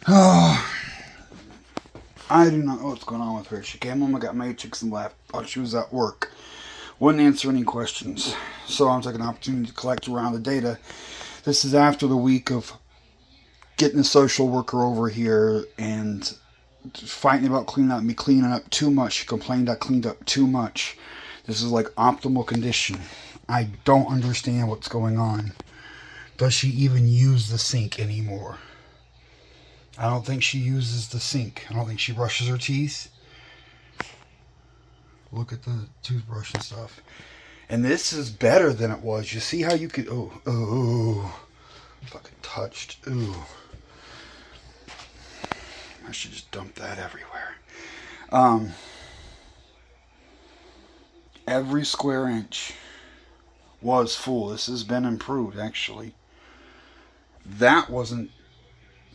Oh, I do not know what's going on with her. She came home and got Matrix and left. Thought she was at work. Wouldn't answer any questions. So I'm taking an opportunity to collect around the data. This is after the week of getting a social worker over here and fighting about me cleaning up too much. She complained I cleaned up too much. This is like optimal condition. I don't understand what's going on. Does she even use the sink anymore? I don't think she uses the sink. I don't think she brushes her teeth. Look at the toothbrush and stuff. And this is better than it was. You see how you could... Oh. Fucking touched. Ooh. I should just dump that everywhere. Every square inch was full. This has been improved, actually. That wasn't...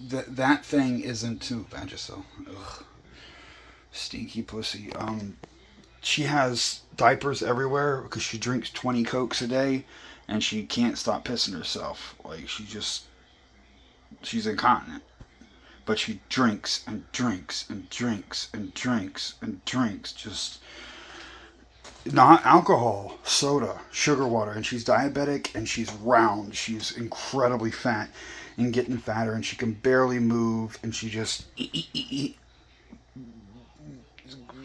That thing isn't too bad. Just so... Ugh. Stinky pussy. She has diapers everywhere because she drinks 20 Cokes a day and she can't stop pissing herself. Like, she's incontinent. But she drinks and drinks and drinks and drinks and drinks. Just not alcohol, soda, sugar water. And she's diabetic and she's round. She's incredibly fat and getting fatter and she can barely move and she just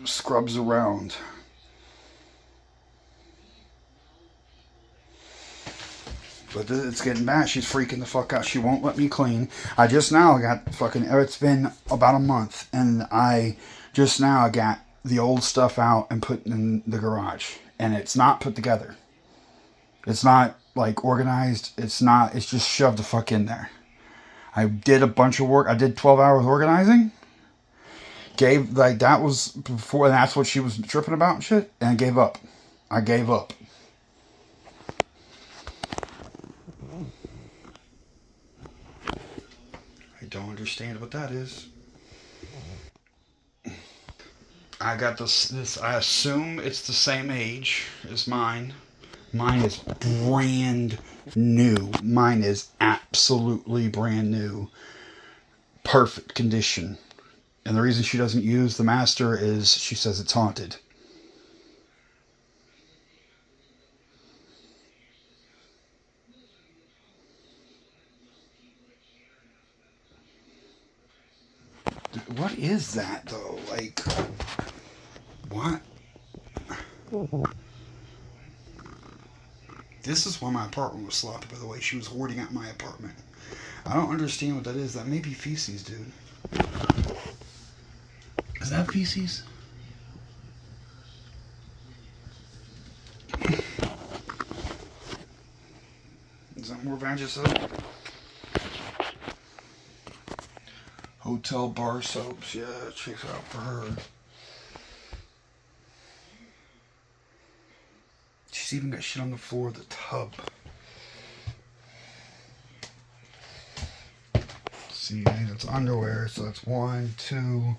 scrubs around. But it's getting bad. She's freaking the fuck out. She won't let me clean. I just now got fucking... It's been about a month. And I just now got the old stuff out and put in the garage. And it's not put together. It's not, like, organized. It's just shoved the fuck in there. I did a bunch of work. I did 12 hours organizing. That was before... And that's what she was tripping about and shit. And I gave up. I gave up. Don't understand what that is. I got this. I assume it's the same age as mine. Mine is brand new. Mine is absolutely brand new. Perfect condition. And the reason she doesn't use the master is she says it's haunted. What is that, though? Like, what? This is why my apartment was sloppy, by the way. She was hoarding out my apartment. I don't understand what that is. That may be feces, dude. Is that feces? Is that more Vagisil? Hotel bar soaps, yeah, checks out for her. She's even got shit on the floor of the tub. See, that's underwear, so that's 1, 2,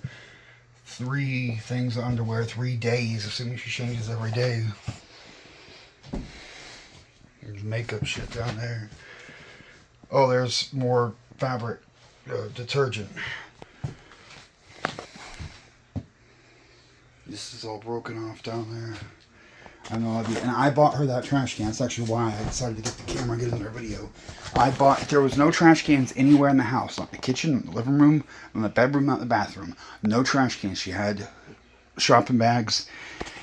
3 things of underwear, 3 days, assuming she changes every day. There's makeup shit down there. Oh, there's more fabric. Detergent. This is all broken off down there. I have no idea. And I bought her that trash can. That's actually why I decided to get the camera and get in her video. There was no trash cans anywhere in the house. Not in the kitchen, in the living room, in the bedroom, not in the bathroom. No trash cans. She had shopping bags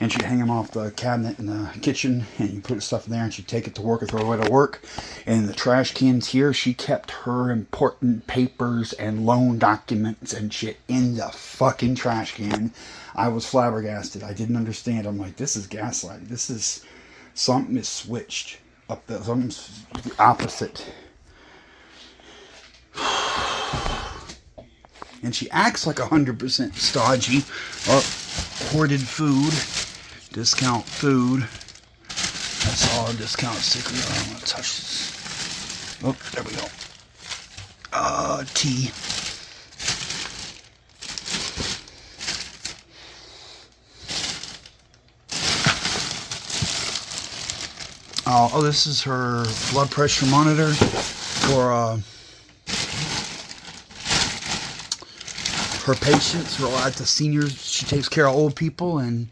and she'd hang them off the cabinet in the kitchen and you put stuff in there and she'd take it to work or throw it away to work. And the trash cans here, she kept her important papers and loan documents and shit in the fucking trash can. I was flabbergasted. I didn't understand. I'm like, this is gaslighting. This is... Something is switched up there. Something's the opposite. And she acts like 100% stodgy. Hoarded food. Discount food. I saw a discount sticker. I don't want to touch this. Oh, there we go. Tea. Oh, this is her blood pressure monitor for her patients are at the seniors. She takes care of old people, and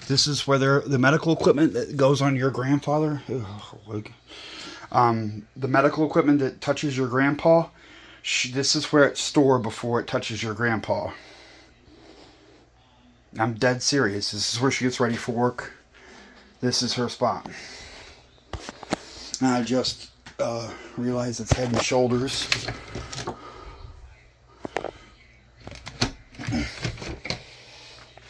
this is where the medical equipment that goes on your grandfather. The medical equipment that touches your grandpa. This is where it's stored before it touches your grandpa. I'm dead serious. This is where she gets ready for work. This is her spot. And I just realized it's Head and Shoulders.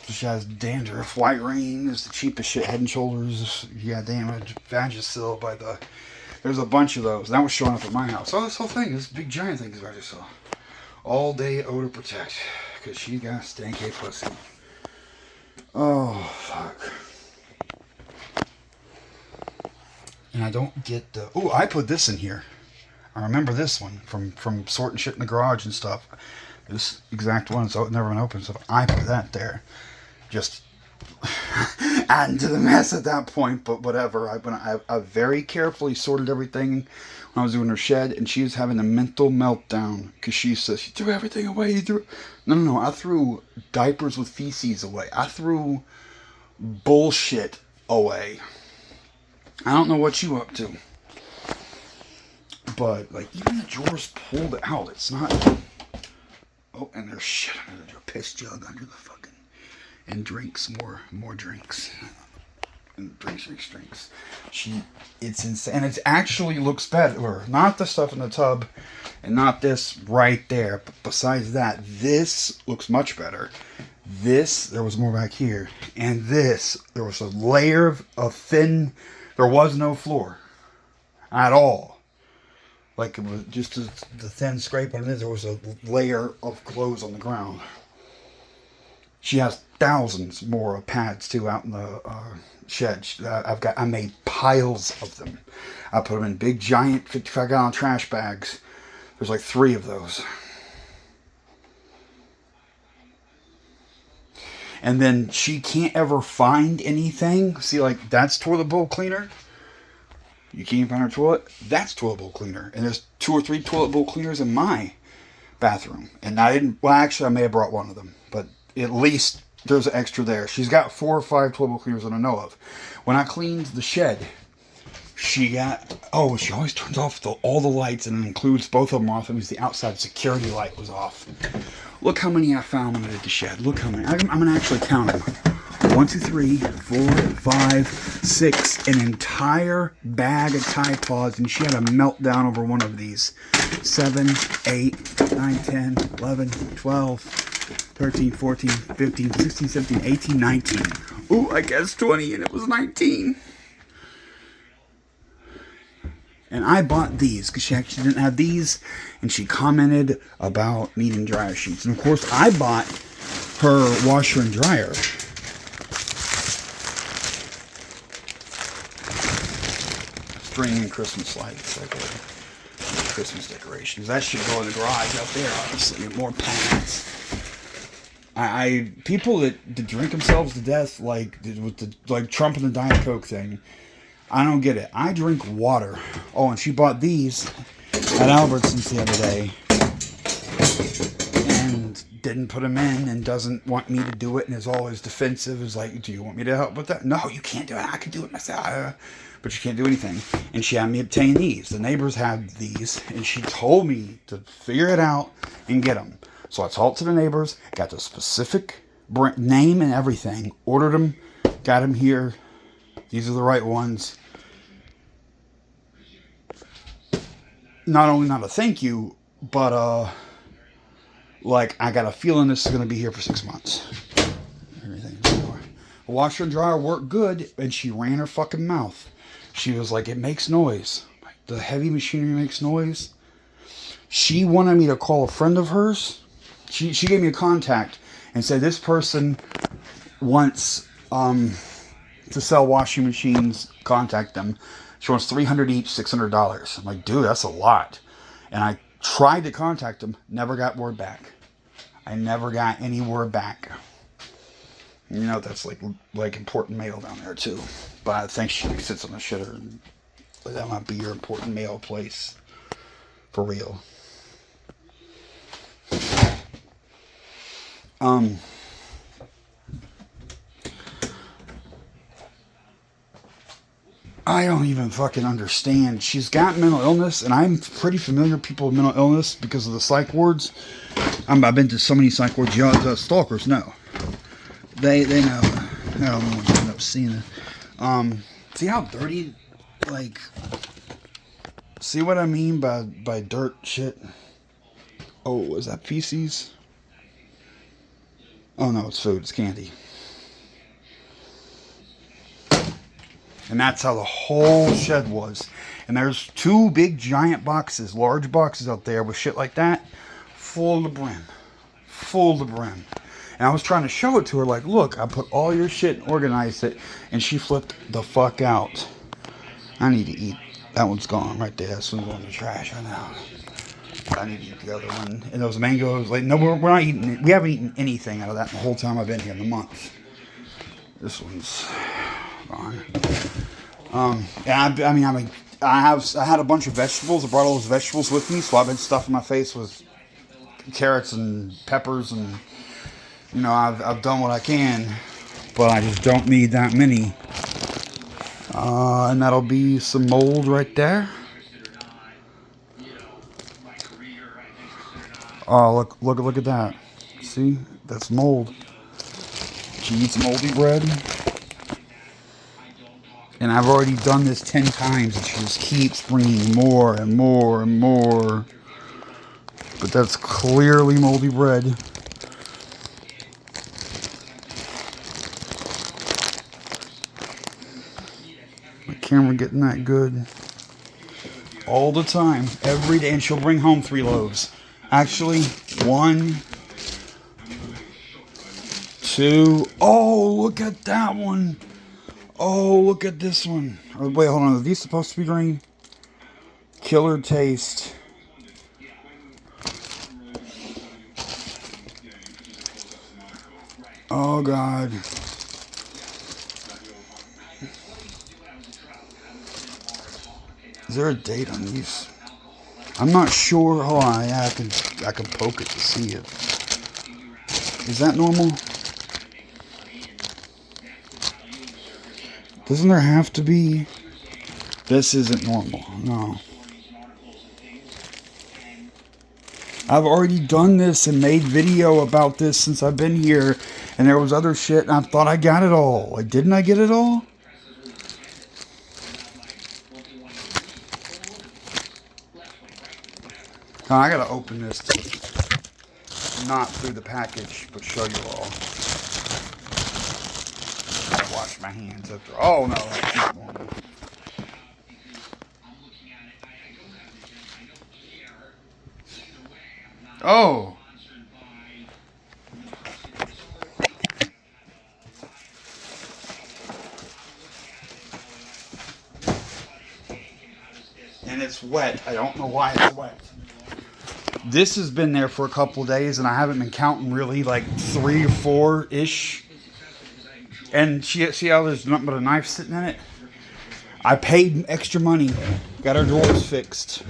She has dandruff. White Rain is the cheapest shit. Head and Shoulders. Yeah, damn it. Vagisil by the... There's a bunch of those. That was showing up at my house. Oh, this whole thing, this big giant thing is Vagisil. All Day Odor Protect. Because she got stanky pussy. Oh, fuck. And I don't get the... Oh, I put this in here. I remember this one from sorting shit in the garage and stuff. This exact one, so it never been opened. So I put that there. Just adding to the mess at that point, but whatever. I very carefully sorted everything when I was doing her shed, and she was having a mental meltdown because she says, "You threw everything away. You threw..." No. I threw diapers with feces away. I threw bullshit away. I don't know what you up to, but like even the drawers pulled out. It's not. Oh, and there's shit under the piss jug under the fucking. And drinks, more drinks. And drinks. It's insane. And it actually looks better. Not the stuff in the tub, and not this right there. But besides that, this looks much better. This, there was more back here. And this, there was a layer of thin, there was no floor. At all. Like it was just the thin scrape on this, there was a layer of clothes on the ground. She has thousands more pads too out in the shed. I made piles of them. I put them in big giant 55-gallon trash bags. There's like 3 of those. And then she can't ever find anything. See, like that's toilet bowl cleaner. You can't find her toilet. That's toilet bowl cleaner. And there's 2 or 3 toilet bowl cleaners in my bathroom. And I didn't. Well, actually, I may have brought one of them, but at least there's an extra there. She's got 4 or 5 toilet bowl cleaners that I know of. When I cleaned the shed, she always turns off all the lights and includes both of them off. It was the outside security light was off. Look how many I found when I did the shed. Look how many. I'm going to actually count them. 1, 2, 3, 4, 5, 6. An entire bag of Tide Pods, and she had a meltdown over one of these. 7, 8, 9, 10, 11, 12, 13, 14, 15, 16, 17, 18, 19. Ooh, I guess 20, and it was 19. And I bought these because she actually didn't have these, and she commented about needing dryer sheets. And of course, I bought her washer and dryer. String and Christmas lights, like Christmas decorations. That should go in the garage out there, obviously. More pads. People that drink themselves to death, like with the Trump and the Diet Coke thing. I don't get it. I drink water. Oh, and she bought these at Albertsons the other day and didn't put them in and doesn't want me to do it and is always defensive. Is like, do you want me to help with that? No, you can't do it. I can do it myself. But you can't do anything. And she had me obtain these. The neighbors had these, and she told me to figure it out and get them. So I talked to the neighbors, got the specific name and everything, ordered them, got them here. These are the right ones. Not only not a thank you, but like I got a feeling this is going to be here for 6 months. Everything. The washer and dryer worked good, and she ran her fucking mouth. She was like, it makes noise. The heavy machinery makes noise. She wanted me to call a friend of hers. She gave me a contact and said this person wants to sell washing machines. Contact them. She wants $300 each, $600. I'm like, dude, that's a lot. And I tried to contact them, never got word back. I never got any word back. You know, that's like important mail down there too. But I think she sits on the shitter. And that might be your important mail place. For real. Um, I don't even fucking understand. She's got mental illness, and I'm pretty familiar with people with mental illness because of the psych wards. I've been to so many psych wards. Y'all, the stalkers know. They know. I don't want to end up seeing it. See how dirty, like, see what I mean by dirt shit? Oh, is that feces? Oh no, it's food. It's candy. And that's how the whole shed was. And there's 2 big giant boxes, large boxes out there with shit like that, full to the brim. Full to the brim. And I was trying to show it to her, like, look, I put all your shit and organized it. And she flipped the fuck out. I need to eat. That one's gone right there. That's one going in the trash right now. I need to eat the other one. And those mangoes, like, no, we're not eating it. We haven't eaten anything out of that the whole time I've been here in the month. This one's gone. And I had a bunch of vegetables. I brought all those vegetables with me, so I've been stuffing my face with carrots and peppers, and you know, I've done what I can, but I just don't need that many. And that'll be some mold right there. Oh, look at that. See? That's mold. She eats moldy bread. And I've already done this 10 times, and she just keeps bringing more and more and more. But that's clearly moldy bread. My camera getting that good. All the time, every day, and she'll bring home 3 loaves. Actually, 1, 2. Oh, look at that one. Oh, look at this one. Oh, wait, hold on. Are these supposed to be green? Killer taste. Oh, God. Is there a date on these? I'm not sure. Hold on. Yeah, I can poke it to see it. Is that normal? Doesn't there have to be? This isn't normal. No. I've already done this and made video about this since I've been here, and there was other shit, and I thought I got it all. Like, didn't I get it all? Oh, I gotta open this to not through the package, but show you all. I gotta wash my hands after. Oh no, that's not normal. Oh. And it's wet. I don't know why it's wet. This has been there for a couple of days, and I haven't been counting really, like 3 or 4-ish. And see how there's nothing but a knife sitting in it? I paid extra money. Got our drawers fixed.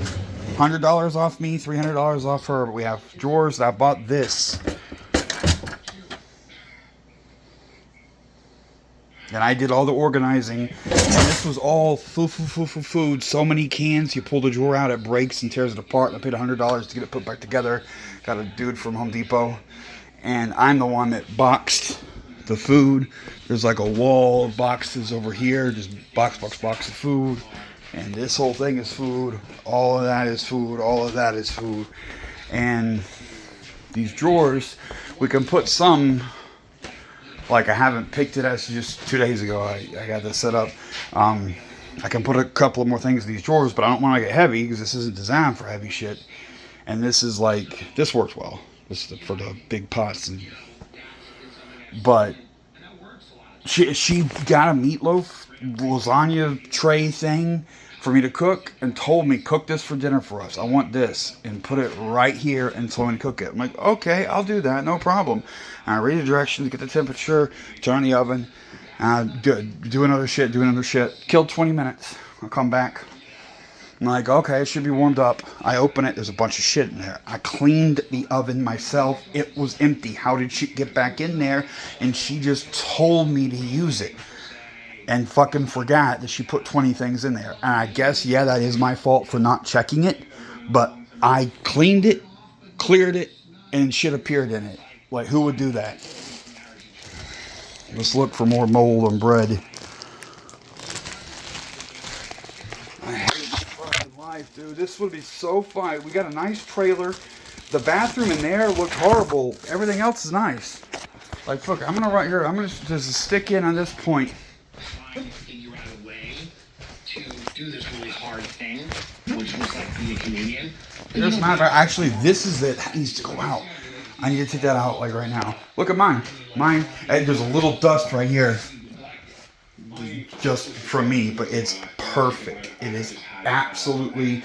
$100 off me, $300 off her. But we have drawers. I bought this. And I did all the organizing. And this was all food. So many cans. You pull the drawer out, it breaks and tears it apart. And I paid $100 to get it put back together. Got a dude from Home Depot. And I'm the one that boxed the food. There's like a wall of boxes over here. Just box of food. And this whole thing is food. All of that is food. All of that is food. And these drawers, we can put some... Like, I haven't picked it as just 2 days ago. I got this set up. I can put a couple of more things in these drawers, but I don't want to get heavy because this isn't designed for heavy shit. And this is like, this works well. This is for the big pots. But she got a meatloaf lasagna tray thing for me to cook and told me, cook this for dinner for us. I want this. And put it right here and so I can cook it. I'm like, okay, I'll do that. No problem. And I read the directions, get the temperature, turn on the oven. Good. Do another shit. Killed 20 minutes. I'll come back. I'm like, okay, it should be warmed up. I open it. There's a bunch of shit in there. I cleaned the oven myself. It was empty. How did she get back in there? And she just told me to use it. And fucking forgot that she put 20 things in there. And I guess, yeah, that is my fault for not checking it. But I cleaned it, cleared it, and shit appeared in it. Like, who would do that? Let's look for more mold on bread. I hate my fucking life, dude. This would be so fun. We got a nice trailer. The bathroom in there looked horrible. Everything else is nice. Like, fuck, I'm gonna right here. I'm gonna just stick in on this point. Figure out a way to do this really hard thing, which looks like being a comedian. As a matter of fact, actually, this is it. That needs to go out. I need to take that out, like, right now. Look at mine. Mine, there's a little dust right here. Just from me, but it's perfect. It is absolutely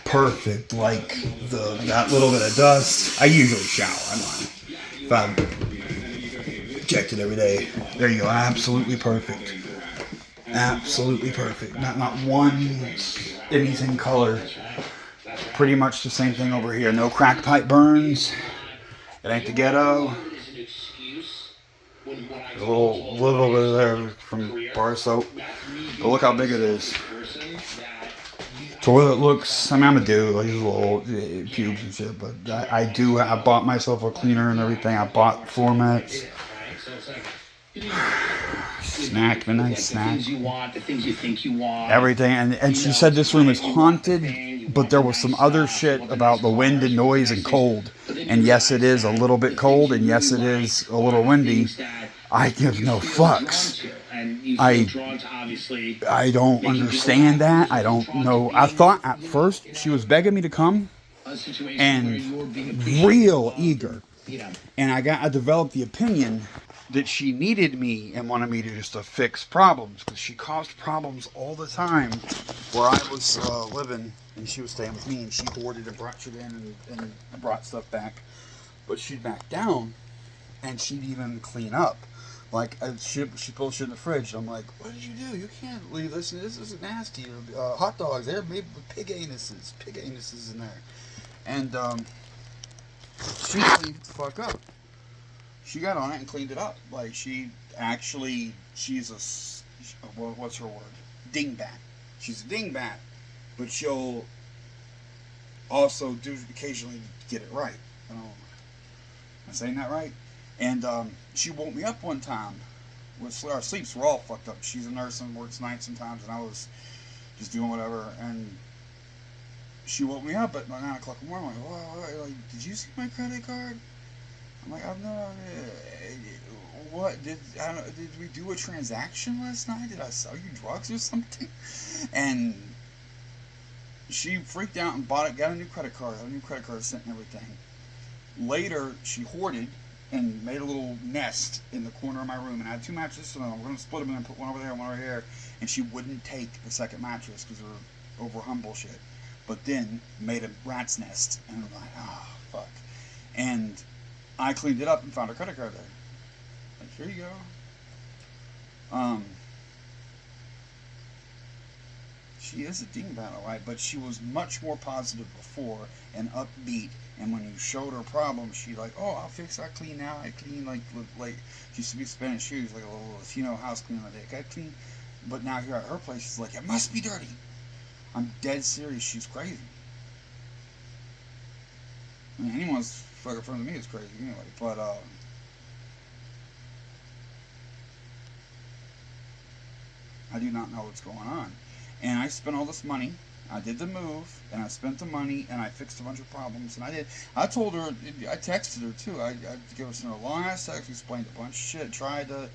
perfect. Like, that little bit of dust. I usually shower. I'm not. If I checked it every day. There you go. Absolutely perfect. Absolutely perfect. Not one anything color. Pretty much the same thing over here. No crack pipe burns. It ain't the ghetto. A little bit there from bar soap. But look how big it is. Toilet looks, I mean, I'm a dude, like, little pubes and shit, but I bought myself a cleaner and everything. I bought floor mats. Snack, midnight snack. The things you think you want. Everything. And she said this room is haunted, but there was some other shit about the wind and noise and cold. And yes, it is a little bit cold, and yes, it is a little windy. I give no fucks. I don't understand that. I don't know. I thought at first she was begging me to come and real eager. And I developed the opinion that she needed me and wanted me to just to fix problems, because she caused problems all the time where I was living and she was staying with me, and she hoarded and brought shit in and brought stuff back. But she'd back down and she'd even clean up. Like, she pulled shit in the fridge. I'm like, what did you do? You can't leave this. This is nasty. Hot dogs, they're made with pig anuses in there. And she cleaned the fuck up. She got on it and cleaned it up. Like, she's what's her word? Dingbat. She's a dingbat, but she'll also do occasionally get it right. Am I saying that right? And she woke me up one time. Our sleeps were all fucked up. She's a nurse and works nights sometimes, and I was just doing whatever. And she woke me up at 9 o'clock in the morning. I'm like, whoa, like, did you see my credit card? I'm like, I've no. What did we do a transaction last night? Did I sell you drugs or something? And she freaked out and got a new credit card. A new credit card sent and everything. Later, she hoarded and made a little nest in the corner of my room, and I had two mattresses, so I'm going to split them and put one over there and one over here. And she wouldn't take the second mattress because we're over hum bullshit. But then made a rat's nest, and I'm like, oh fuck. And I cleaned it up and found her credit card there. Like, here you go. She is a dingbat, alright, but she was much more positive before and upbeat. And when you showed her problems, she like, oh, I'll fix. I clean now. I clean like she used to be Spanish shoes, like a little Latino house cleaner. Like, I clean, but now here at her place, she's like, it must be dirty. I'm dead serious. She's crazy. I mean, anyone's fucking friend of me is crazy anyway. But I do not know what's going on. And I spent all this money. I did the move, and I spent the money, and I fixed a bunch of problems. And I told her, I texted her too. I gave her a long ass text, explained a bunch of shit, tried to,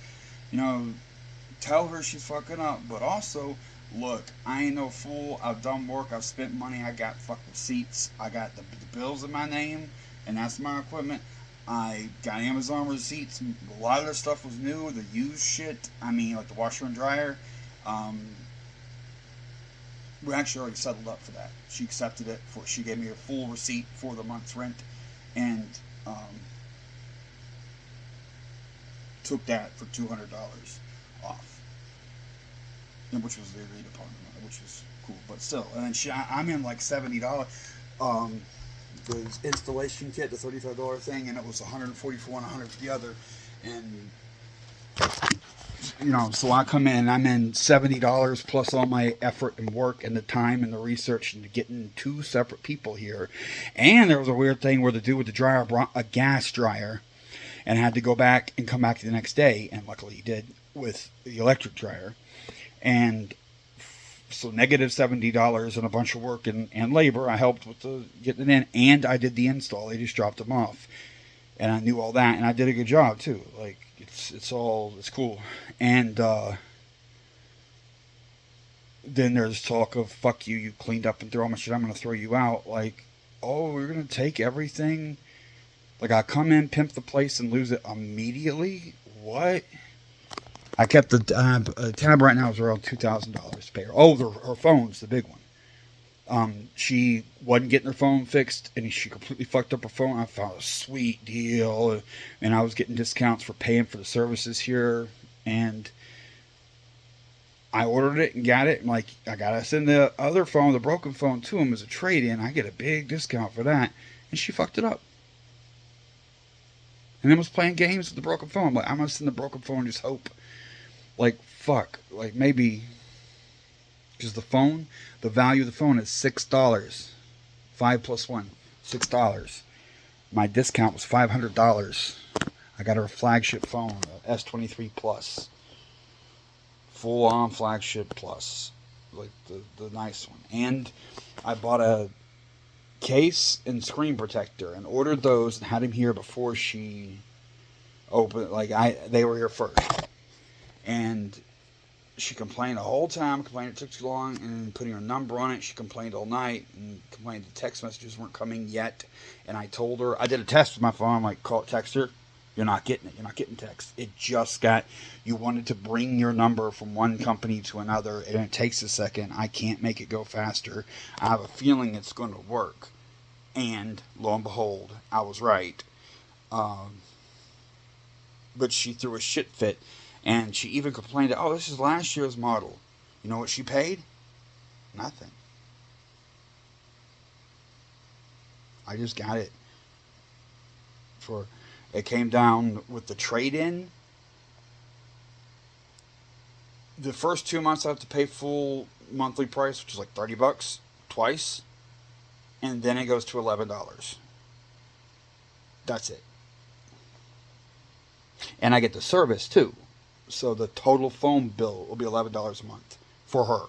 tell her she's fucking up. But also, look, I ain't no fool. I've done work. I've spent money. I got fuck receipts. I got the bills in my name, and that's my equipment. I got Amazon receipts. A lot of their stuff was new. The used shit, I mean, like the washer and dryer. We actually already settled up for that. She accepted it. She gave me a full receipt for the month's rent, and took that for $200 off, which was the agreed upon, which was cool. cool, but still. And then I'm in like $70. The installation kit, the $35 thing, and it was 140 for one, 100 for the other, and so I come in, I'm in $70 plus all my effort and work and the time and the research and getting two separate people here. And there was a weird thing where the dude with the dryer brought a gas dryer and had to go back and come back the next day, and luckily he did with the electric dryer. And so negative $70 and a bunch of work and labor. I helped with the getting it in, and I did the install. They just dropped them off, and I knew all that, and I did a good job too. Like it's cool. And then there's talk of fuck you, you cleaned up and threw all my shit, I'm gonna throw you out. Like, oh, we're gonna take everything. Like, I come in, pimp the place, and lose it immediately. What? I kept the tab right now is around $2,000 to pay her. Oh, her phone's the big one. She wasn't getting her phone fixed, and she completely fucked up her phone. I found a sweet deal, and I was getting discounts for paying for the services here, and I ordered it and got it. I'm like, I gotta send the other phone, the broken phone, to him as a trade-in. I get a big discount for that, and she fucked it up. And then was playing games with the broken phone. I'm like, I'm gonna send the broken phone and just hope. Like, fuck. Like, maybe. Because the value of the phone is $6. 5 plus 1. $6. My discount was $500. I got her flagship phone, S23 Plus. Full on flagship Plus. Like, the nice one. And I bought a case and screen protector and ordered those and had him here before she opened. Like, they were here first. And she complained the whole time, complained it took too long, and putting her number on it, she complained all night, and complained the text messages weren't coming yet. And I told her, I did a test with my phone, I'm like, text her, you're not getting it, you're not getting text. It just you wanted to bring your number from one company to another, and it takes a second, I can't make it go faster, I have a feeling it's going to work. And, lo and behold, I was right. But she threw a shit fit. And she even complained, oh, this is last year's model. You know what she paid? Nothing. I just got it. It came down with the trade-in. The first 2 months I have to pay full monthly price, which is like $30 twice. And then it goes to $11. That's it. And I get the service too. So the total phone bill will be $11 a month for her,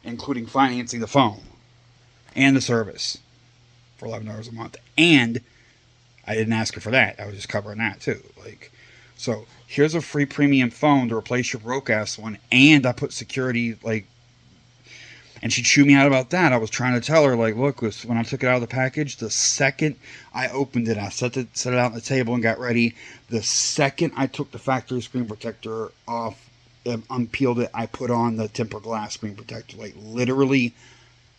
including financing the phone and the service for $11 a month. And I didn't ask her for that. I was just covering that too. Like, so here's a free premium phone to replace your broke ass one, and I put security, like, and she chewed me out about that. I was trying to tell her, like, look, when I took it out of the package, the second I opened it, I set it out on the table and got ready. The second I took the factory screen protector off and unpeeled it, I put on the tempered glass screen protector. Like, literally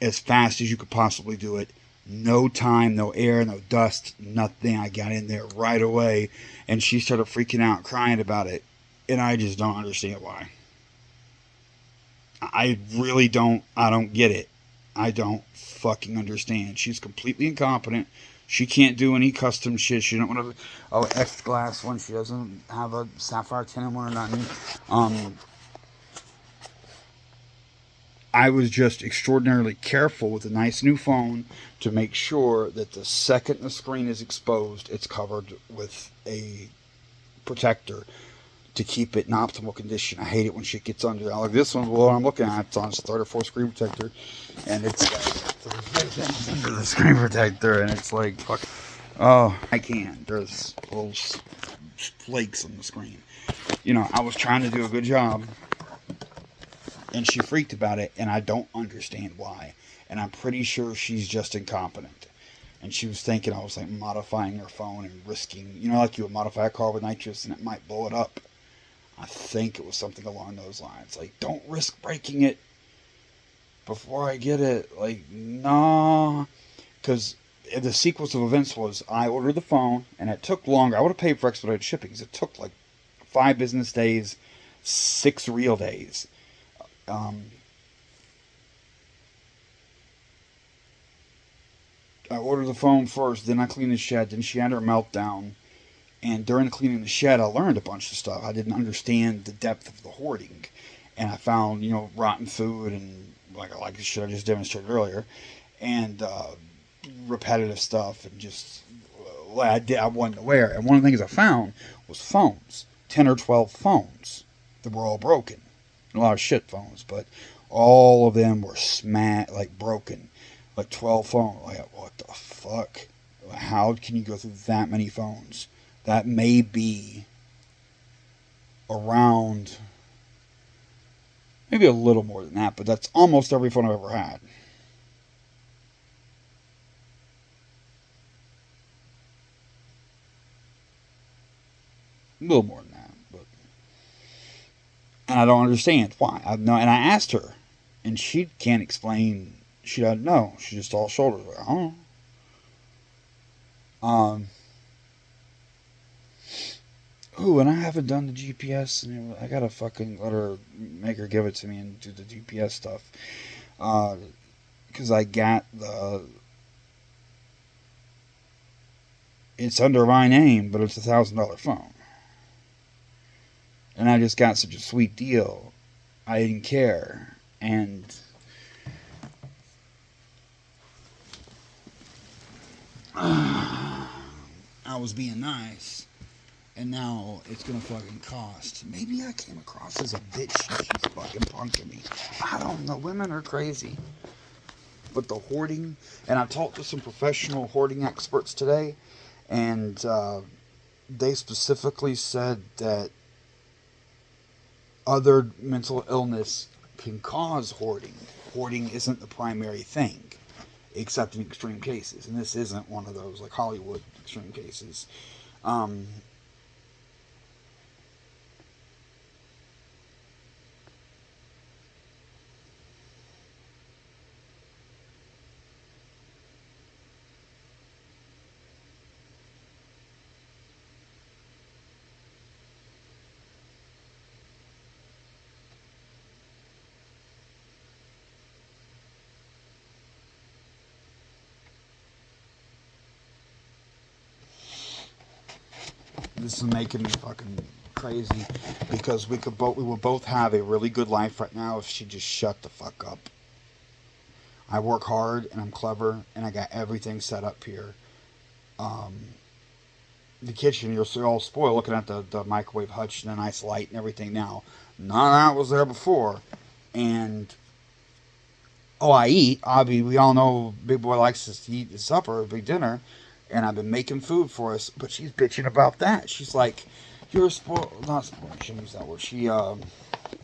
as fast as you could possibly do it. No time, no air, no dust, nothing. I got in there right away, and she started freaking out, crying about it. And I just don't understand why. I really don't. I don't get it. I don't fucking understand. She's completely incompetent. She can't do any custom shit. She don't want to. X glass one. She doesn't have a sapphire tinted one or nothing. I was just extraordinarily careful with a nice new phone to make sure that the second the screen is exposed, it's covered with a protector to keep it in optimal condition. I hate it when shit gets under. Like this one, well, I'm looking at, it's on its third or fourth screen protector, and it's under the screen protector, and it's like, fuck. Oh, I can't. There's little flakes on the screen. I was trying to do a good job, and she freaked about it, and I don't understand why. And I'm pretty sure she's just incompetent. And she was thinking I was like modifying her phone and risking, like you would modify a car with nitrous and it might blow it up. I think it was something along those lines. Like, don't risk breaking it before I get it. Like, nah. Because the sequence of events was I ordered the phone, and it took longer. I would have paid for expedited shipping because it took like 5 business days, 6 real days. I ordered the phone first, then I cleaned the shed, then she had her meltdown. And during cleaning the shed, I learned a bunch of stuff. I didn't understand the depth of the hoarding. And I found, rotten food and like the shit I just demonstrated earlier. And repetitive stuff and just I wasn't aware. And one of the things I found was phones, 10 or 12 phones that were all broken. A lot of shit phones, but all of them were broken. Like 12 phones. Like, what the fuck? How can you go through that many phones? That may be around, maybe a little more than that, but that's almost every phone I've ever had. A little more than that, but and I don't understand why. And I asked her, and she can't explain. She doesn't know. She's just all shoulders. Like, I don't know. Ooh, and I haven't done the GPS, and I gotta fucking make her give it to me and do the GPS stuff. Because I got it's under my name, but it's $1,000 phone. And I just got such a sweet deal. I didn't care. And I was being nice. And now it's gonna fucking cost. Maybe I came across as a bitch and she's fucking punking me. I don't know. Women are crazy. But the hoarding, and I talked to some professional hoarding experts today, and they specifically said that other mental illness can cause hoarding. Hoarding isn't the primary thing, except in extreme cases. And this isn't one of those, like Hollywood extreme cases. This is making me fucking crazy because we would both have a really good life right now if she just shut the fuck up. I work hard and I'm clever and I got everything set up here. The kitchen, you'll see all spoiled looking at the microwave hutch and the nice light and everything now. None of that was there before. And I eat. We all know Big Boy likes to eat his supper, big dinner, and I've been making food for us. But she's bitching about that. She's like, "You're spoiled." Not spoiled. She shouldn't use that word. She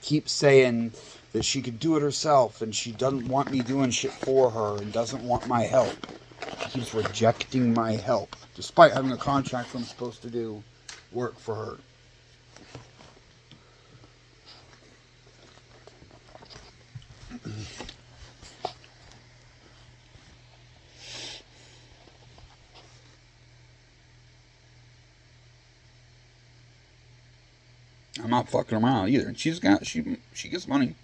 keeps saying that she could do it herself, and she doesn't want me doing shit for her, and doesn't want my help. She keeps rejecting my help, despite having a contract where I'm supposed to do work for her. I'm not fucking around either. And she gets money.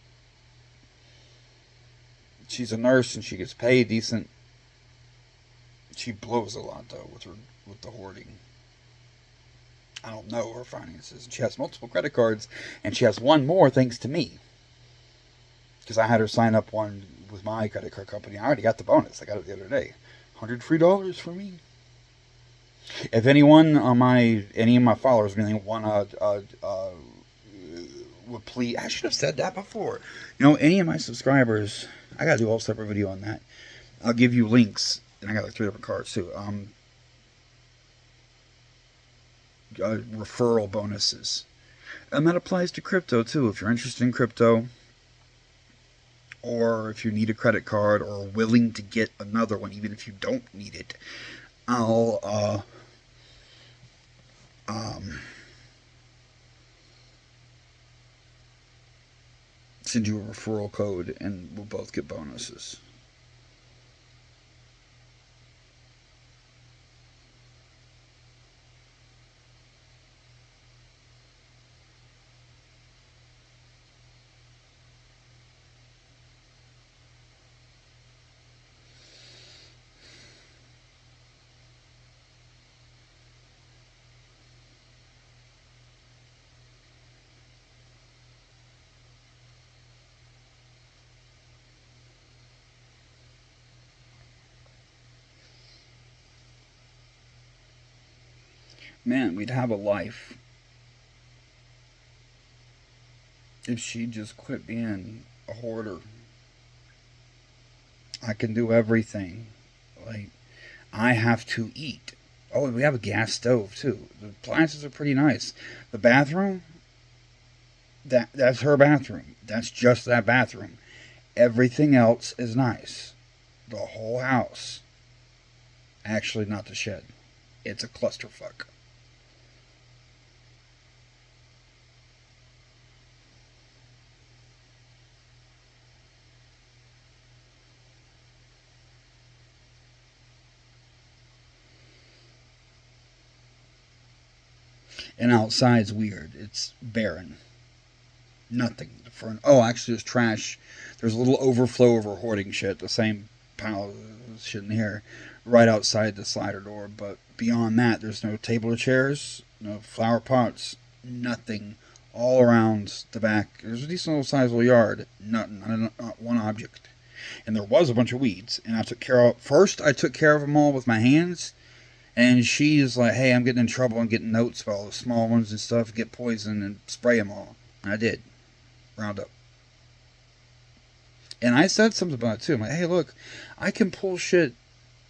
She's a nurse and she gets paid decent. She blows a lot though with the hoarding. I don't know her finances. She has multiple credit cards, and she has one more thanks to me. Because I had her sign up one with my credit card company. I already got the bonus. I got it the other day. $100 free for me. If anyone on any of my followers really want would please, I should have said that before. Any of my subscribers, I gotta do a whole separate video on that. I'll give you links, and I got like 3 different cards too. Referral bonuses, and that applies to crypto too. If you're interested in crypto, or if you need a credit card, or are willing to get another one, even if you don't need it, I'll send you a referral code, and we'll both get bonuses. Man, we'd have a life if she just quit being a hoarder. I can do everything. Like, I have to eat. Oh, and we have a gas stove too. The appliances are pretty nice. The bathroom, that's her bathroom. That's just that bathroom. Everything else is nice. The whole house. Actually, not the shed. It's a clusterfuck. And outside's weird. It's barren. Nothing. Oh, actually, there's trash. There's a little overflow of her hoarding shit. The same pile of shit in here, right outside the slider door. But beyond that, there's no table or chairs, no flower pots, nothing. All around the back, there's a decent little sizable yard. Nothing. Not one object. And there was a bunch of weeds, and I took care of. First, I took care of them all with my hands. And she's like, "Hey, I'm getting in trouble and getting notes about all the small ones and stuff. Get poison and spray them all." And I did. Roundup. And I said something about it too. I'm like, "Hey, look, I can pull shit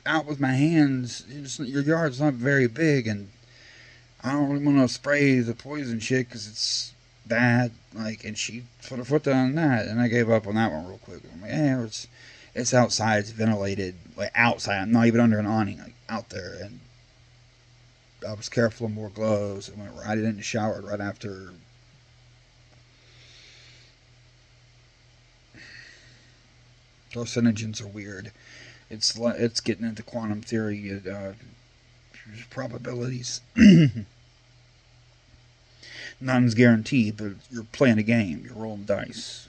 out with my hands. Your yard's not very big, and I don't really want to spray the poison shit because it's bad." Like, and she put her foot down on that, and I gave up on that one real quick. I'm like, "Yeah, it's outside, it's ventilated, like outside. I'm not even under an awning, like out there." And I was careful and wore gloves and went right in the shower right after. Carcinogens are weird. It's getting into quantum theory, probabilities. None's guaranteed, but you're playing a game. You're rolling dice.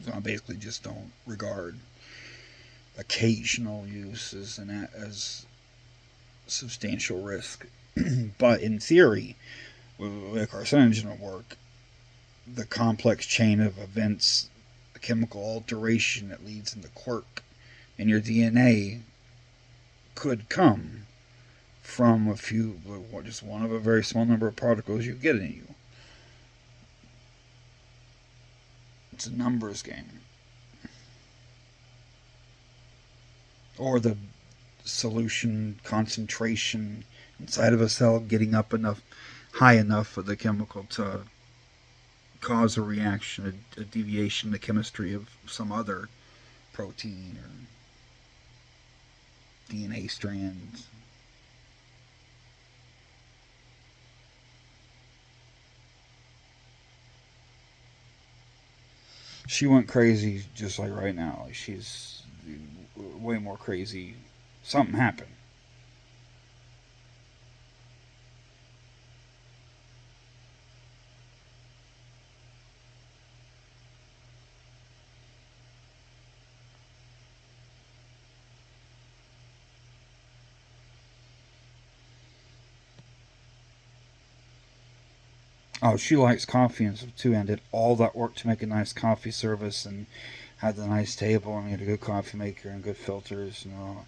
So I basically just don't regard occasional use as substantial risk. But in theory, with a carcinogen at work, the complex chain of events, the chemical alteration that leads into quirk in your DNA could come from just one of a very small number of particles you get in you. It's a numbers game. Or the solution concentration inside of a cell getting up high enough for the chemical to cause a reaction, a deviation in the chemistry of some other protein or DNA strands. She went crazy just like right now. Like, she's way more crazy. Something happened. Oh, she likes coffee and stuff too, and did all that work to make a nice coffee service and had the nice table and had a good coffee maker and good filters and all.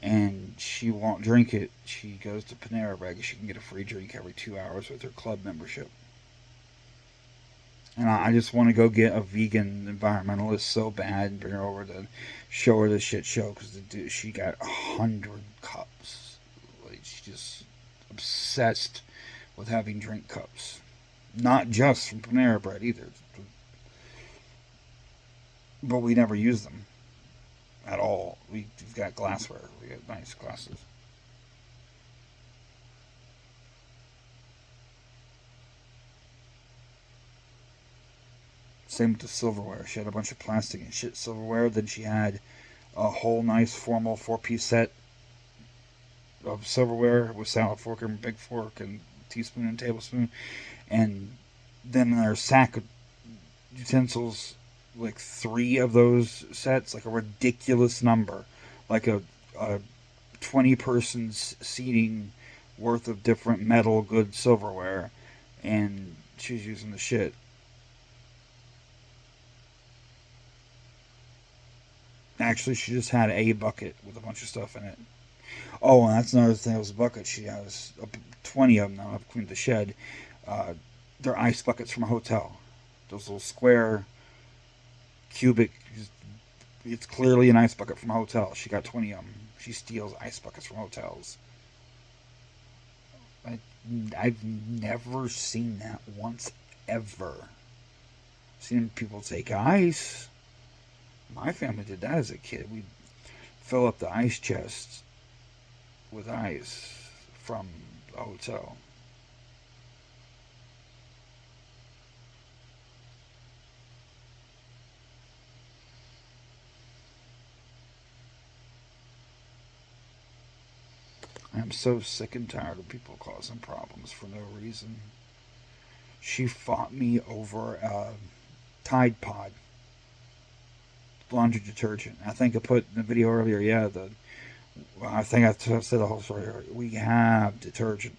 And she won't drink it. She goes to Panera Bread. She can get a free drink every 2 hours with her club membership. And I just want to go get a vegan environmentalist so bad and bring her over to show her the shit show because she got 100 cups. Like, she's just obsessed with having drink cups. Not just from Panera Bread either. But we never use them at all. We've got glassware. We got nice glasses. Same with the silverware. She had a bunch of plastic and shit silverware. Then she had a whole nice formal 4-piece set of silverware with salad fork and big fork and teaspoon and tablespoon. And then in our sack of utensils, like 3 of those sets, like a ridiculous number, like a 20 persons seating worth of different metal, good silverware, and she's using the shit. Actually, she just had a bucket with a bunch of stuff in it. Oh, and that's another thing. It was a bucket. She has 20 of them now up cleaned the shed. Uh, they're ice buckets from a hotel. Those little square, cubic. It's clearly an ice bucket from a hotel. She got 20 of them. She steals ice buckets from hotels. I, I've never seen that once ever. Seen people take ice. My family did that as a kid. We'd fill up the ice chests with ice from the hotel. I'm so sick and tired of people causing problems for no reason. She fought me over a Tide Pod laundry detergent. I think I put in the video earlier, yeah, I think I said the whole story. We have detergent,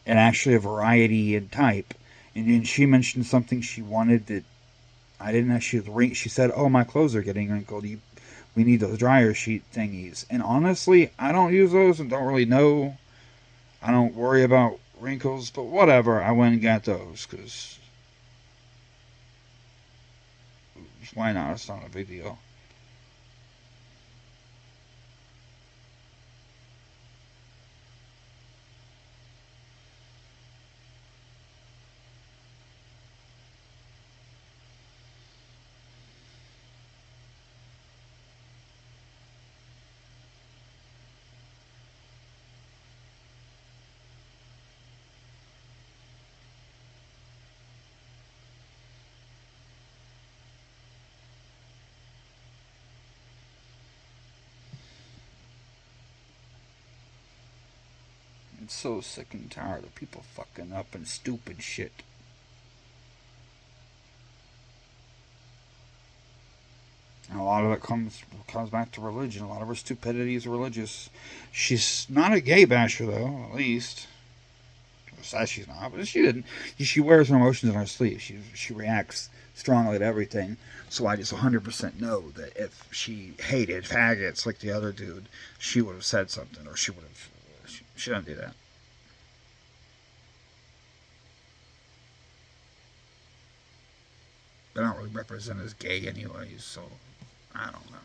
and actually a variety in type. And then she mentioned something she wanted that I didn't actually. She said, "Oh, my clothes are getting wrinkled. We need those dryer sheet thingies." And honestly, I don't use those and don't really know. I don't worry about wrinkles, but whatever. I went and got those because why not? It's not a big deal. I'm so sick and tired of people fucking up and stupid shit. And a lot of it comes back to religion. A lot of her stupidity is religious. She's not a gay basher though, at least. Says she's not, but she didn't. She wears her emotions on her sleeve. She reacts strongly to everything. So I just 100% know that if she hated faggots like the other dude, she would have said something, or she would have. She doesn't do that. They don't really represent as gay anyways, so I don't know.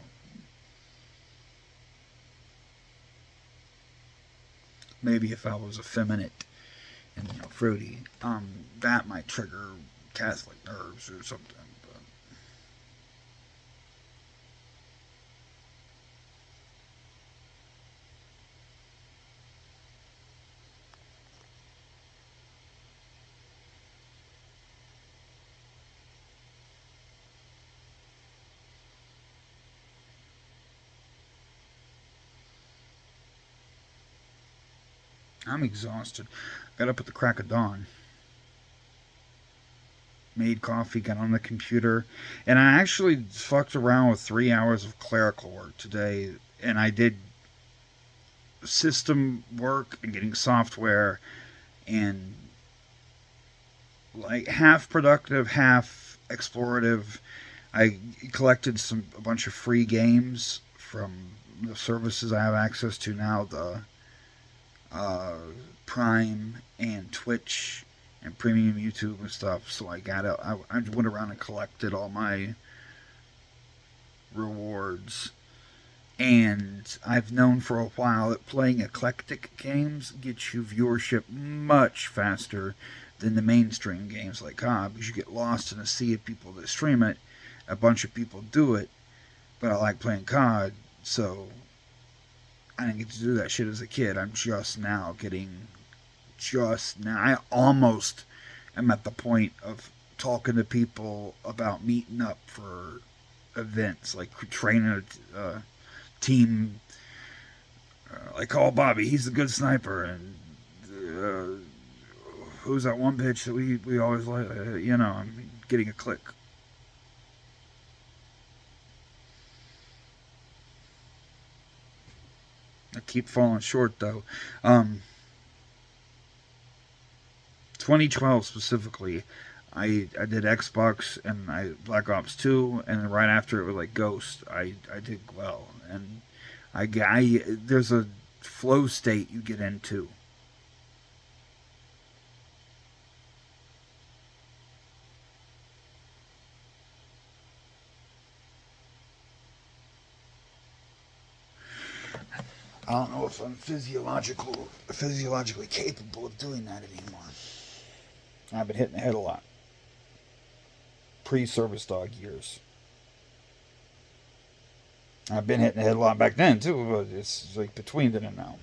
Maybe if I was effeminate and fruity, that might trigger Catholic nerves or something. But I'm exhausted. Got up at the crack of dawn, made coffee, got on the computer, and I actually fucked around with 3 hours of clerical work today. And I did system work and getting software, and like half productive, half explorative. I collected a bunch of free games from the services I have access to now, the uh, Prime and Twitch and Premium YouTube and stuff. So I went around and collected all my rewards. And I've known for a while that playing eclectic games gets you viewership much faster than the mainstream games like COD, because you get lost in a sea of people that stream it. A bunch of people do it, but I like playing COD, so I didn't get to do that shit as a kid. I'm just now. I almost am at the point of talking to people about meeting up for events, like training a team. Like, call Bobby, he's a good sniper, and who's that one bitch that we always like? I'm getting a click. I keep falling short though. Um, 2012 specifically, I did Xbox and Black Ops 2, and right after it was like Ghost. I did well, and there's a flow state you get into. I don't know if I'm physiologically capable of doing that anymore. I've been hitting the head a lot. Pre-service dog years. I've been hitting the head a lot back then too, but it's like between then and now.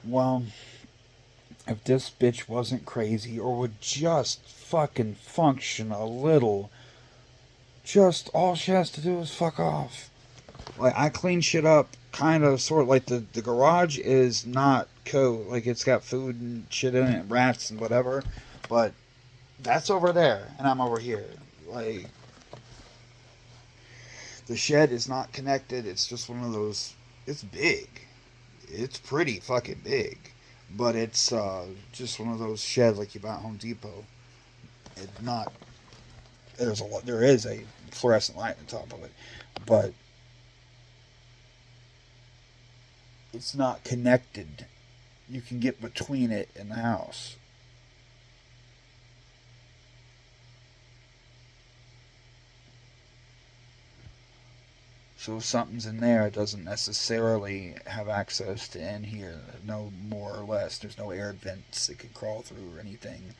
Well, if this bitch wasn't crazy or would just fucking function a little, just all she has to do is fuck off. Like, I clean shit up kind of sort of like the garage is not code. Like, it's got food and shit in it, rats and whatever, but that's over there and I'm over here. Like, the shed is not connected. It's just one of those. It's big. It's pretty fucking big, but it's just one of those sheds like you buy at Home Depot. It's not. There is a fluorescent light on top of it, but it's not connected. You can get between it and the house. So if something's in there, it doesn't necessarily have access to in here. No more or less. There's no air vents it could crawl through or anything.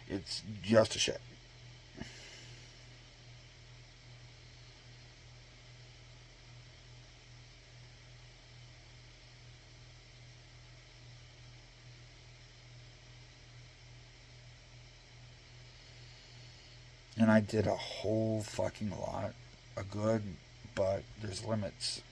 It's just a shed. And I did a whole fucking lot of good, but there's limits.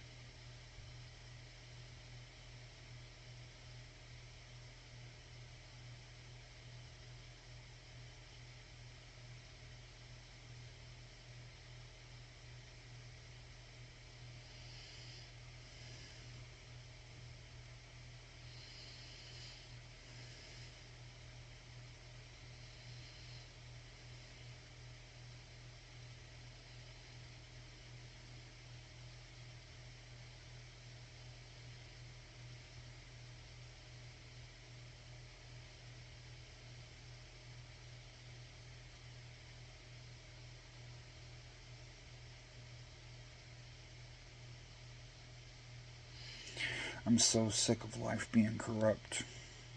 I'm so sick of life being corrupt.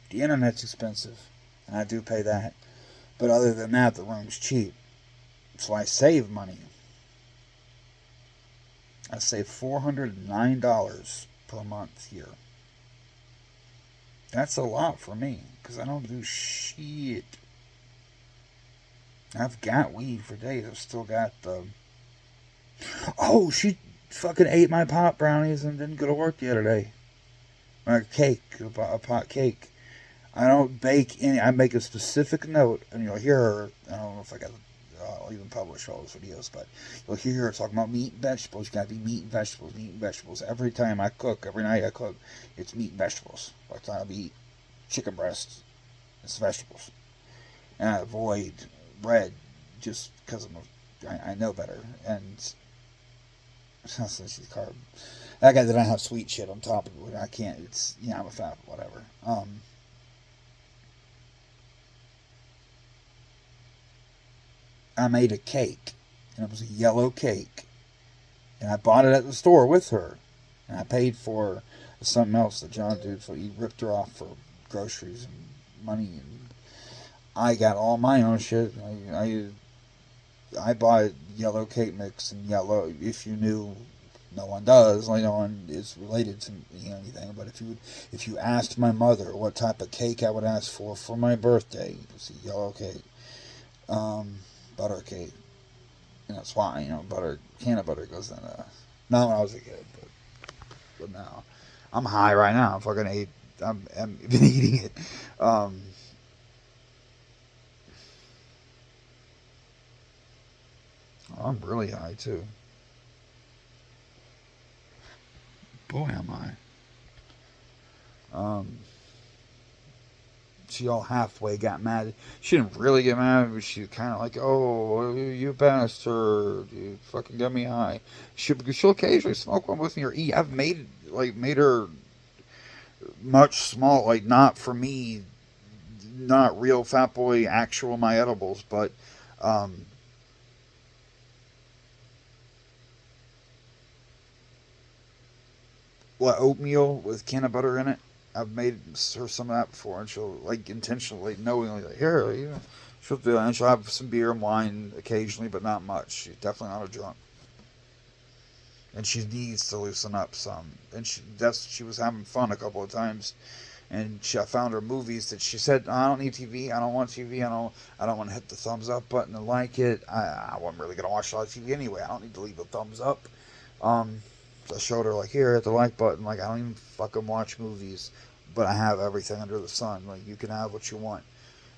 The internet's expensive, and I do pay that. But other than that, the room's cheap. So I save money. I save $409 per month here. That's a lot for me, because I don't do shit. I've got weed for days. I've still got the... Oh, she fucking ate my pot brownies and didn't go to work the other day. A cake, a pot cake. I don't bake any. I make a specific note, and you'll hear her. I don't know if I'll even publish all those videos, but you'll hear her talking about meat and vegetables. You gotta be meat and vegetables, meat and vegetables. Every time I cook, every night I cook, it's meat and vegetables. By the time I eat chicken breasts, It's vegetables. And I avoid bread just because I know better. And she's carb. That guy that I have sweet shit on top of it. I can't. It's I'm a fat whatever. I made a cake, and it was a yellow cake, and I bought it at the store with her, and I paid for something else that John did. So he ripped her off for groceries and money, and I got all my own shit. I bought yellow cake mix and yellow. If you knew, no one does. Like no one is related to anything. But if you asked my mother what type of cake I would ask for my birthday, it's a yellow cake, butter cake. And that's why butter, peanut butter goes in. Not when I was a kid, but now I'm high right now. I'm fucking ate. I'm been eating it. I'm really high too. Boy, am I. She all halfway got mad. She didn't really get mad, but she kind of like, "Oh, you bastard! You fucking got me high." She'll occasionally smoke one with me or eat. I've made her much small, like not for me, not real fat boy actual my edibles, but um, oatmeal with peanut butter in it. I've made her some of that before, and she'll like intentionally, knowingly, like here, she'll do it, and she'll have some beer and wine occasionally, but not much. She's definitely not a drunk, and she needs to loosen up some. And she was having fun a couple of times, and I found her movies that she said, I don't need TV, I don't want TV, I don't want to hit the thumbs up button to like it. I wasn't really gonna watch a lot of TV anyway. I don't need to leave a thumbs up. So I showed her like here hit the like button. Like I don't even fucking watch movies, but I have everything under the sun. Like you can have what you want.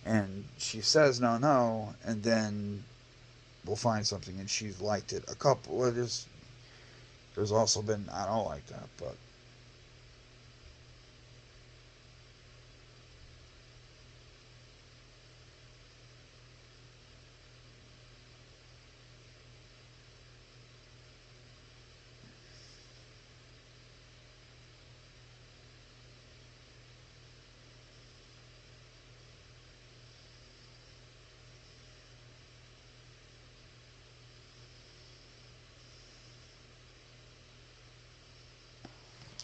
And she says no, and then we'll find something, and she's liked it a couple. Well, there's also been I don't like that, but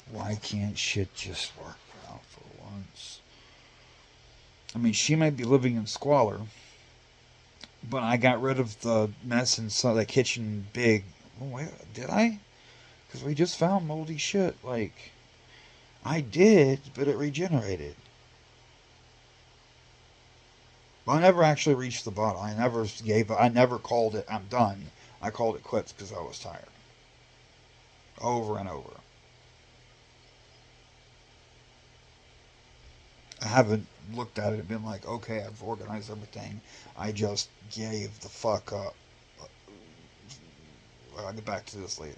why can't shit just work out for once? I mean, she might be living in squalor, but I got rid of the mess inside the kitchen big. Oh, wait, did I? Because we just found moldy shit. Like, I did, but it regenerated. Well, I never actually reached the bottom. I never called it, I'm done. I called it quits because I was tired. Over and over. I haven't looked at it and been like, okay, I've organized everything. I just gave the fuck up. I'll get back to this later.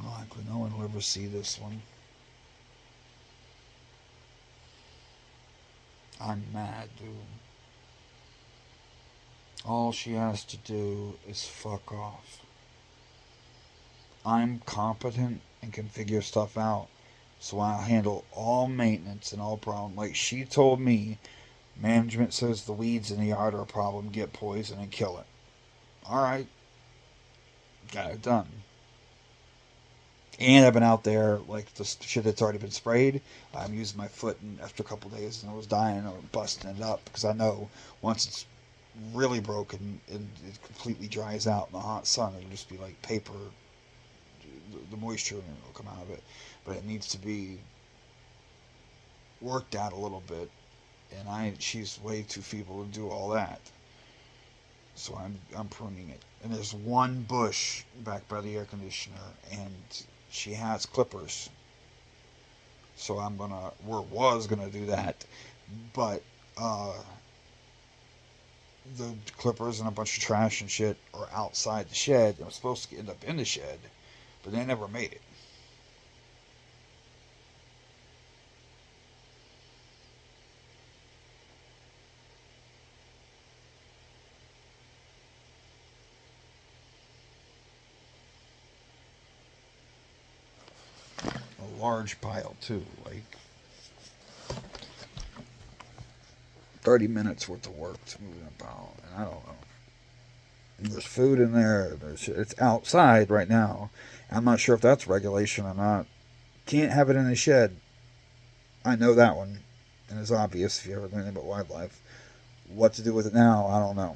Likely no one will ever see this one. I'm mad, dude. All she has to do is fuck off. I'm competent and can figure stuff out, so I'll handle all maintenance and all problems. Like she told me, management says the weeds in the yard are a problem, get poison and kill it. Alright, got it done. And I've been out there, like the shit that's already been sprayed. I'm using my foot, and after a couple of days, and I was dying or busting it up because I know once it's really broken and it completely dries out in the hot sun, it'll just be like paper. The moisture will come out of it, but it needs to be worked at a little bit, and she's way too feeble to do all that. So I'm pruning it. And there's one bush back by the air conditioner, and she has clippers. So was gonna do that, but the clippers and a bunch of trash and shit are outside the shed. It was supposed to end up in the shed, but they never made it. A large pile too, like 30 minutes worth of work to move in a pile, and I don't know. There's food in there. It's outside right now. I'm not sure if that's regulation or not. Can't have it in the shed. I know that one, and it's obvious if you ever know anything about wildlife. What to do with it now, I don't know.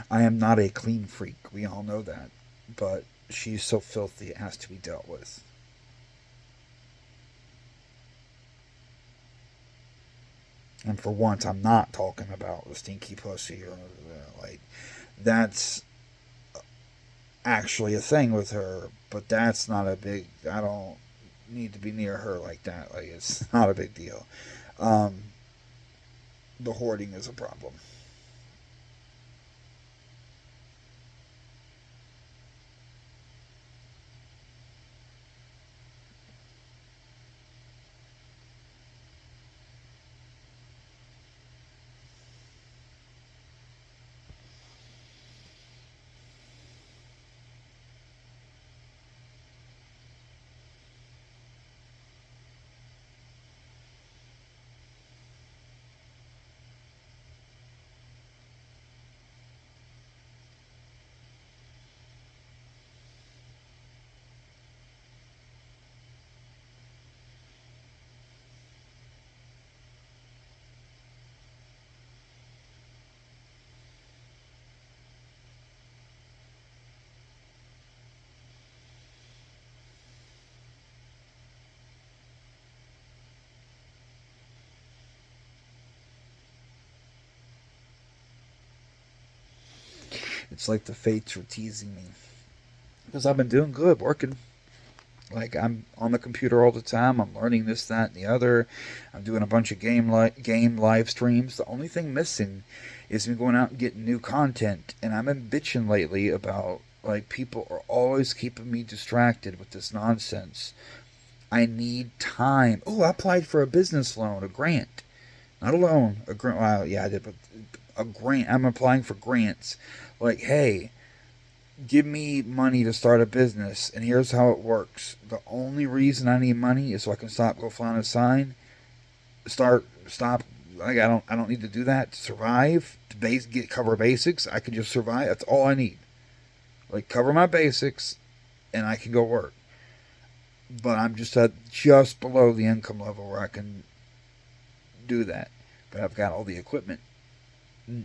I am not a clean freak. We all know that. But she's so filthy it has to be dealt with. And for once, I'm not talking about the stinky pussy or like that's actually a thing with her. But that's not a big. I don't need to be near her like that. Like it's not a big deal. The hoarding is a problem. It's like the fates were teasing me because I've been doing good, working. Like I'm on the computer all the time. I'm learning this, that, and the other. I'm doing a bunch of game live streams. The only thing missing is me going out and getting new content. And I've been bitching lately about like people are always keeping me distracted with this nonsense. I need time. Oh, I applied for a business loan, a grant, not a loan, a grant. Well, yeah, I did, but a grant. I'm applying for grants. Like, hey, give me money to start a business, and here's how it works. The only reason I need money is so I can stop, go fly on a sign, stop. Like I don't need to do that to survive. To cover basics, I can just survive. That's all I need. Like cover my basics, and I can go work. But I'm just at just below the income level where I can do that. But I've got all the equipment.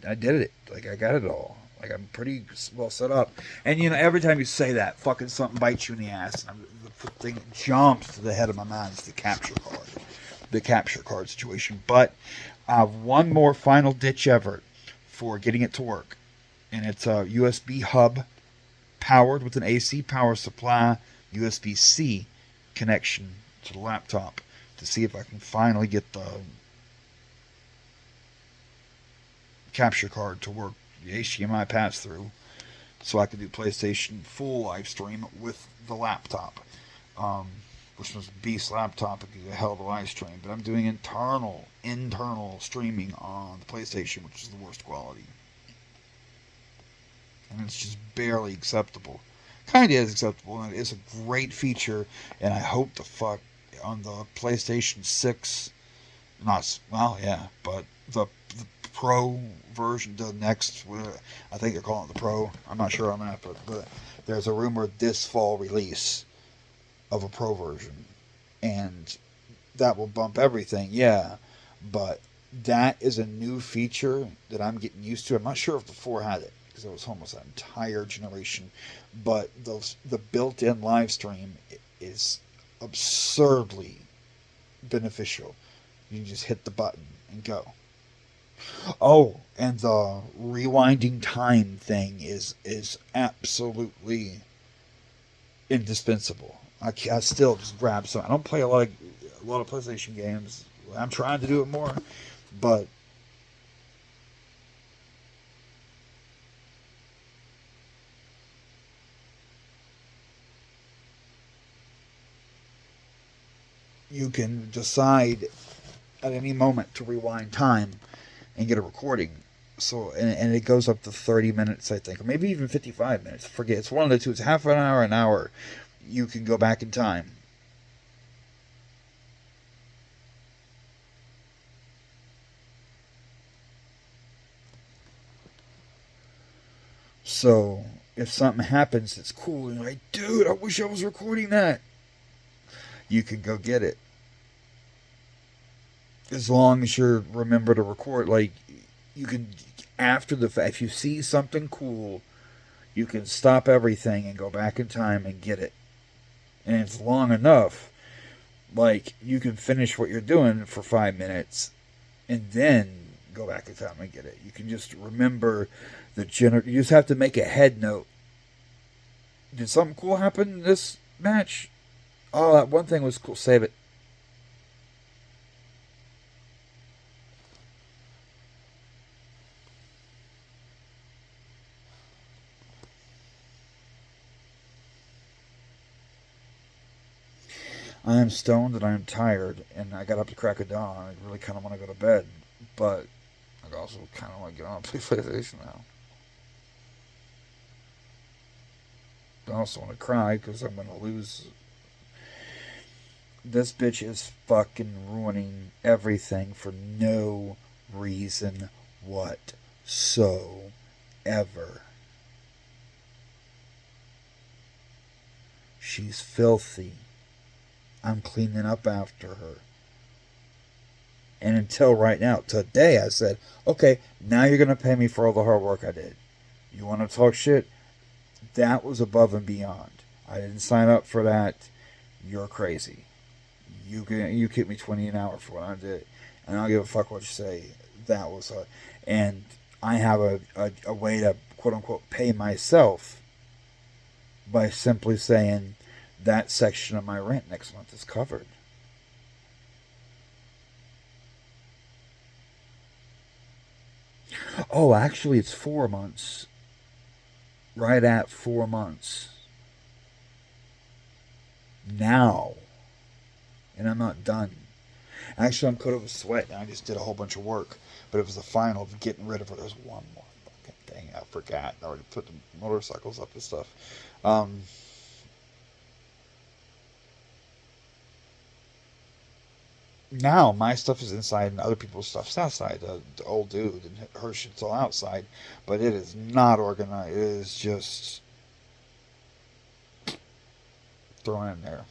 I did it. Like I got it all. Like I'm pretty well set up. And you know, every time you say that, fucking something bites you in the ass. And the thing that jumps to the head of my mind is the capture card. The capture card situation. But I have one more final ditch effort for getting it to work. And it's a USB hub powered with an AC power supply, USB-C connection to the laptop to see if I can finally get the capture card to work, the HDMI pass through, so I can do PlayStation full live stream with the laptop. Which was a beast laptop, it could be a hell of a live stream. But I'm doing internal streaming on the PlayStation, which is the worst quality. And it's just barely acceptable. Kind of is acceptable, and it is a great feature. And I hope the fuck on the PlayStation 6 Not well, yeah, but the pro version, the next, I think they're calling it the pro. I'm not sure on that, but there's a rumored this fall release of a pro version, and that will bump everything, yeah. But that is a new feature that I'm getting used to. I'm not sure if before had it because it was almost an entire generation, but the built-in live stream is absurdly beneficial. You can just hit the button and go. Oh, and the rewinding time thing is absolutely indispensable. I still just grab some. I don't play a lot of PlayStation games. I'm trying to do it more, but you can decide at any moment to rewind time and get a recording. So and it goes up to 30 minutes, I think, or maybe even 55 minutes. I forget. It's one of the two. It's half an hour, an hour. You can go back in time. So if something happens that's cool, and you're like, dude, I wish I was recording that. You can go get it. As long as you remember to record, like you can after the fact, if you see something cool, you can stop everything and go back in time and get it. And it's long enough, like you can finish what you're doing for 5 minutes and then go back in time and get it. You can just remember you just have to make a head note. Did something cool happen in this match? Oh, that one thing was cool. Save it. I am stoned and I am tired, and I got up to crack of dawn. I really kind of want to go to bed, but I also kind of want to get on and play PlayStation now. I also want to cry because I'm going to lose. This bitch is fucking ruining everything for no reason whatsoever. She's filthy. I'm cleaning up after her. And until right now, today, I said, okay, now you're going to pay me for all the hard work I did. You want to talk shit? That was above and beyond. I didn't sign up for that. You're crazy. You keep me 20 an hour for what I did. And I don't give a fuck what you say. That was a... And I have a way to, quote unquote, pay myself by simply saying that section of my rent next month is covered. Oh, actually, it's 4 months. Right at 4 months. Now. And I'm not done. Actually, I'm coated with sweat, and I just did a whole bunch of work. But it was the final of getting rid of her. There's one more fucking thing I forgot. I already put the motorcycles up and stuff. Now my stuff is inside and other people's stuff's outside. The old dude and her shit's all outside, but it is not organized. It is just thrown in there.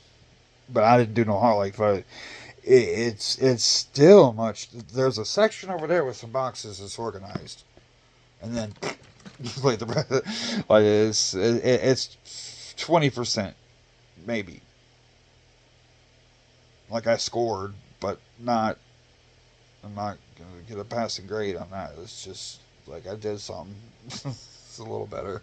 But I didn't do no harm. Like, but it's still much. There's a section over there with some boxes that's organized, and then like the like it's 20% maybe. Like I scored, but not. I'm not gonna get a passing grade on that. It's just like I did something. It's a little better.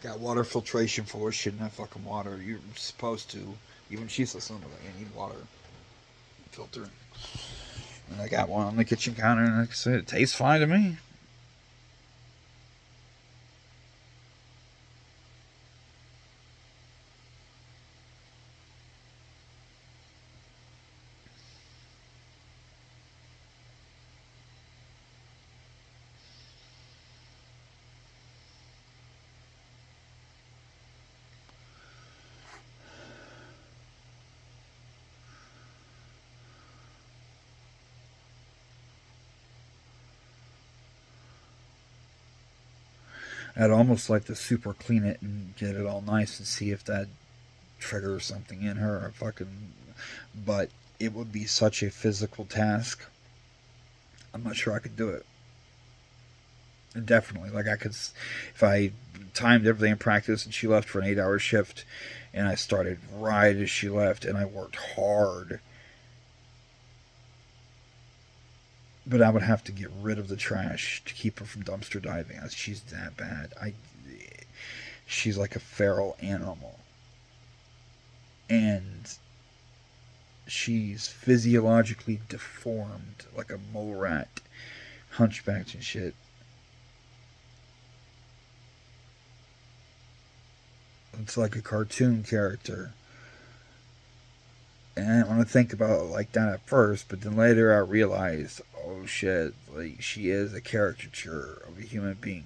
Got water filtration for shit in that fucking water. You're supposed to. Even she says something like, "You need water filter." And I got one on the kitchen counter, and like I said, it tastes fine to me. I'd almost like to super clean it and get it all nice and see if that triggers something in her. Or fucking, but it would be such a physical task. I'm not sure I could do it. Definitely, like I could, if I timed everything in practice and she left for an 8-hour shift, and I started right as she left, and I worked hard. But I would have to get rid of the trash to keep her from dumpster diving. She's that bad. She's like a feral animal. And she's physiologically deformed, like a mole rat, hunchbacked and shit. It's like a cartoon character. And I didn't want to think about it like that at first, but then later I realized, oh shit, like she is a caricature of a human being.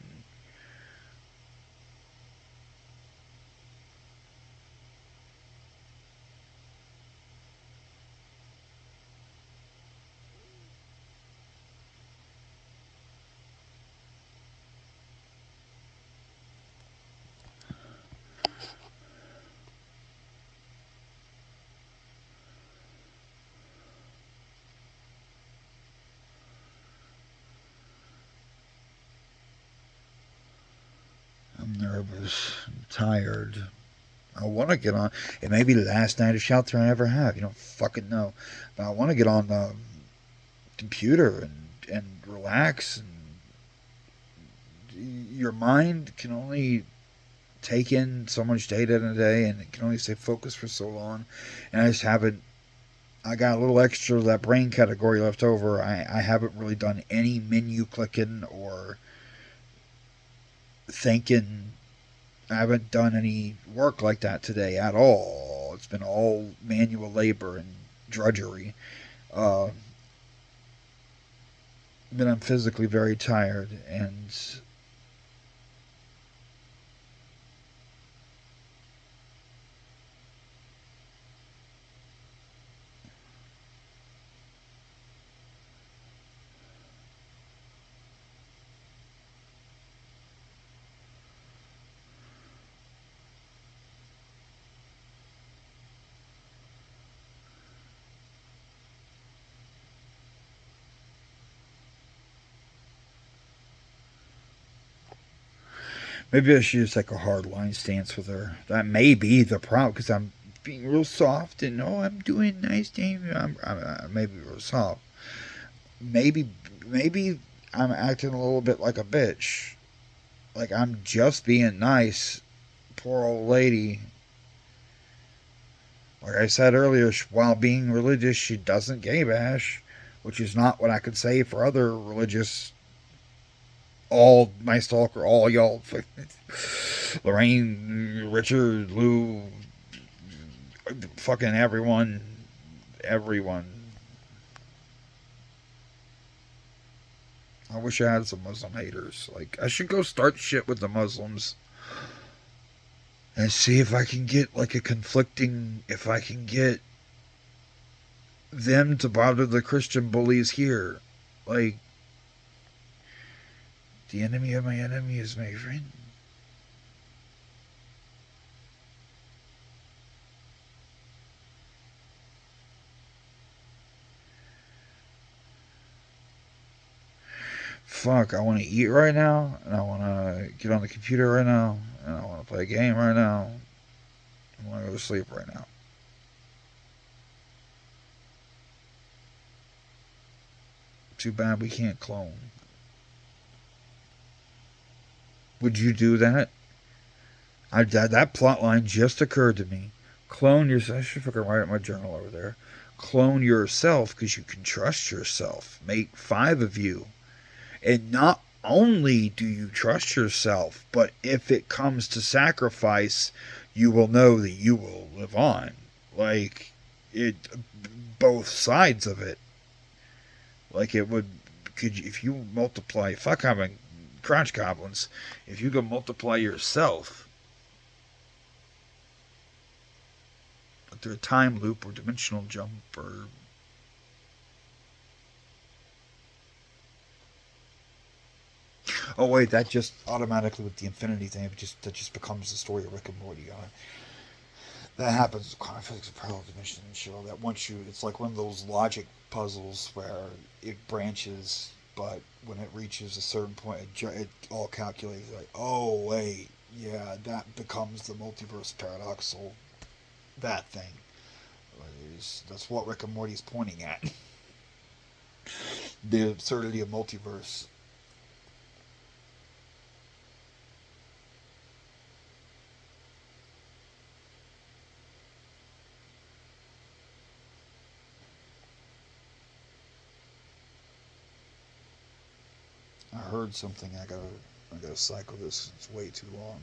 I'm nervous. I'm tired. I want to get on. It may be the last night of shelter I ever have. You don't fucking know. But I want to get on the computer and relax. And your mind can only take in so much data in a day, and it can only stay focused for so long. And I just haven't. I got a little extra of that brain category left over. I haven't really done any menu clicking or thinking. I haven't done any work like that today at all. It's been all manual labor and drudgery. Uh, but I'm physically very tired, and maybe I should just take a hard line stance with her. That may be the problem, because I'm being real soft and oh, I'm doing nice things. I'm maybe real soft. Maybe I'm acting a little bit like a bitch. Like I'm just being nice. Poor old lady. Like I said earlier, while being religious, she doesn't gay bash, which is not what I could say for other religious. All my stalker, all y'all, Lorraine, Richard, Lou, fucking everyone. I wish I had some Muslim haters. Like I should go start shit with the Muslims and see if I can get like a conflicting. If I can get them to bother the Christian bullies here, like the enemy of my enemy is my friend. Fuck, I want to eat right now, and I want to get on the computer right now, and I want to play a game right now. I want to go to sleep right now. Too bad we can't clone. Would you do that? That plot line just occurred to me. Clone yourself. I should fucking write it in my journal over there. Clone yourself because you can trust yourself. Make 5 of you. And not only do you trust yourself, but if it comes to sacrifice, you will know that you will live on. Like, it, both sides of it. Like, it would, if you multiply, fuck having crotch goblins, if you can multiply yourself through a time loop or dimensional jump or Oh wait, that just automatically with the infinity thing, that just becomes the story of Rick and Morty. That happens with quantum physics of parallel dimension and show that once you, it's like one of those logic puzzles where it branches, but when it reaches a certain point, it all calculates like, oh wait, yeah, that becomes the multiverse paradoxal, that thing. That's what Rick and Morty's pointing at. The absurdity of multiverse. I heard something. I gotta cycle this. It's way too long.